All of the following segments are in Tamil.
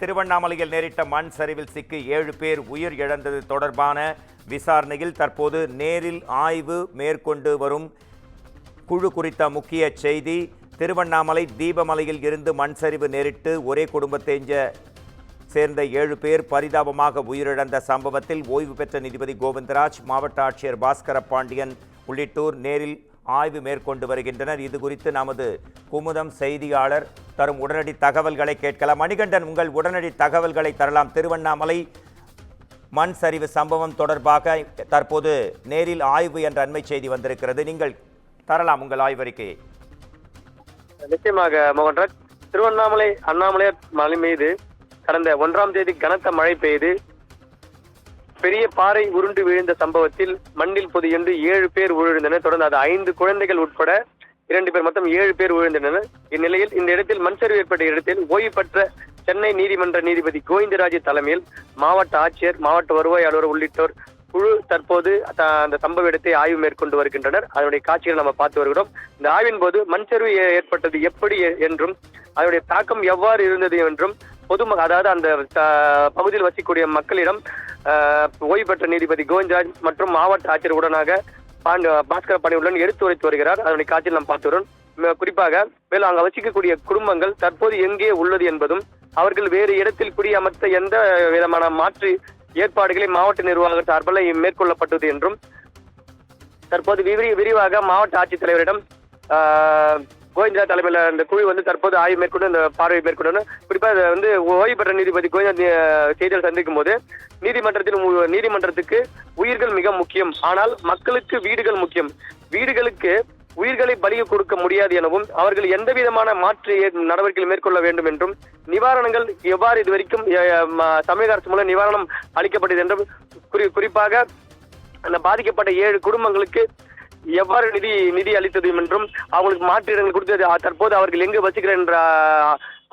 திருவண்ணாமலையில் நேரிட்ட மண் சரிவில் சிக்கி 7 பேர் உயிர் இழந்தது தொடர்பான விசாரணையில் தற்போது நேரில் ஆய்வு மேற்கொண்டு வரும் குழு குறித்த முக்கிய செய்தி. திருவண்ணாமலை தீபமலையில் இருந்து மண் சரிவு நேரிட்டு ஒரே குடும்பத்தை சேர்ந்த 7 பேர் பரிதாபமாக உயிரிழந்த சம்பவத்தில் ஓய்வு பெற்ற நீதிபதி கோவிந்தராஜ், மாவட்ட ஆட்சியர் பாஸ்கர பாண்டியன் உள்ளிட்டோர் நேரில் ஆய்வு மேற்கொண்டு வருகின்றனர். இது குறித்து நமது குமுதம் செய்தியாளர் தரும் உடனடி தகவல்களை கேட்கலாம். மணிகண்டன், உங்கள் உடனடி தகவல்களை தரலாம். திருவண்ணாமலை மண் சரிவு சம்பவம் தொடர்பாக தற்போது நேரில் ஆய்வு என்ற அண்மை செய்தி வந்திருக்கிறது. நீங்கள் தரலாம் உங்கள் ஆய்வறிக்கையை. நிச்சயமாக மோகன்ராஜ், திருவண்ணாமலை அண்ணாமலையார் மலை மீது கடந்த 1ஆம் தேதி கனத்த மழை பெய்து பெரிய பாறை உருண்டு விழுந்த சம்பவத்தில் மண்ணில் பொதியென்று 7 பேர் உயிரிழந்தனர். தொடர்ந்து அது 5 குழந்தைகள் உட்பட 2 பேர், மொத்தம் 7 பேர் உயிரிழந்தனர். இந்நிலையில் இந்த இடத்தில் மண் சரிவு ஏற்பட்ட இடத்தில் ஓய்வு பெற்ற சென்னை நீதிமன்ற நீதிபதி கோவிந்தராஜ் தலைமையில் மாவட்ட ஆட்சியர், மாவட்ட வருவாய் அலுவலர் உள்ளிட்டோர் குழு தற்போது அந்த சம்பவ இடத்தை ஆய்வு மேற்கொண்டு வருகின்றனர். அதனுடைய காட்சிகளை நம்ம பார்த்து வருகிறோம். இந்த ஆய்வின் போது மண் சரிவு ஏற்பட்டது எப்படி என்றும் அதனுடைய தாக்கம் எவ்வாறு இருந்தது என்றும் அதாவது அந்த பகுதியில் வசிக்கக்கூடிய மக்களிடம் ஓய்வு பெற்ற நீதிபதி கோவிந்தராஜ் மற்றும் மாவட்ட ஆட்சியர் உடனாக பாஸ்கர பாண்டியனுடன் எடுத்து உரைத்து வருகிறார். அதனுடைய காட்சியில் நாம் பார்த்து வரும். குறிப்பாக மேலும் அங்கு வசிக்கக்கூடிய குடும்பங்கள் தற்போது எங்கே உள்ளது என்பதும் அவர்கள் வேறு இடத்தில் குடியமர்த்த எந்த விதமான மாற்று ஏற்பாடுகளை மாவட்ட நிர்வாக சார்பில் மேற்கொள்ளப்பட்டது என்றும் தற்போது விரிவாக மாவட்ட ஆட்சித்தலைவரிடம் கோவிந்தராஜ் தலைமையில் இந்த குழு தற்போது ஆய்வு மேற்கொண்டு இந்த பார்வை மேற்கொண்டு குறிப்பாக ஓய்வு பெற்ற நீதிபதி கோவிந்தராஜ் செய்தியாளர் சந்திக்கும் போது நீதிமன்றத்துக்கு உயிர்கள் மிக முக்கியம், ஆனால் மக்களுக்கு வீடுகள் முக்கியம். வீடுகளுக்கு உயிர்களை பலி கொடுக்க முடியாது எனவும் அவர்கள் எந்த விதமான மாற்று நடவடிக்கைகள் மேற்கொள்ள வேண்டும் என்றும் நிவாரணங்கள் எவ்வாறு இதுவரைக்கும் தமிழக அரசு மூலம் நிவாரணம் அளிக்கப்பட்டது என்றும் குறிப்பாக அந்த பாதிக்கப்பட்ட 7 குடும்பங்களுக்கு எவ்வாறு நிதி அளித்தது என்றும் அவங்களுக்கு மாற்று இடங்கள் கொடுத்தது தற்போது அவர்கள் எங்கு வசிக்கிறார் என்ற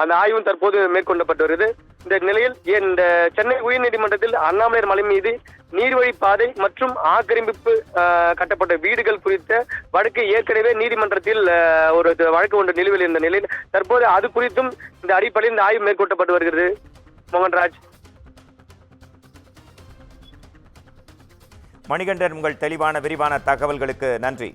அந்த ஆய்வும் தற்போது மேற்கொள்ளப்பட்டு வருகிறது. இந்த நிலையில் இந்த சென்னை உயர்நீதிமன்றத்தில் அண்ணாமலையார் மலை மீது நீர்வழி பாதை மற்றும் ஆக்கிரமிப்பு கட்டப்பட்ட வீடுகள் குறித்த வழக்கு ஏற்கனவே நீதிமன்றத்தில் ஒரு வழக்கு ஒன்று நிலுவையில் இருந்த நிலையில் தற்போது அது குறித்தும் இந்த அடிப்படையில் இந்த ஆய்வு மேற்கொள்ளப்பட்டு வருகிறது. மோகன்ராஜ். மணிகண்டன், உங்கள் தெளிவான விரிவான தகவல்களுக்கு நன்றி.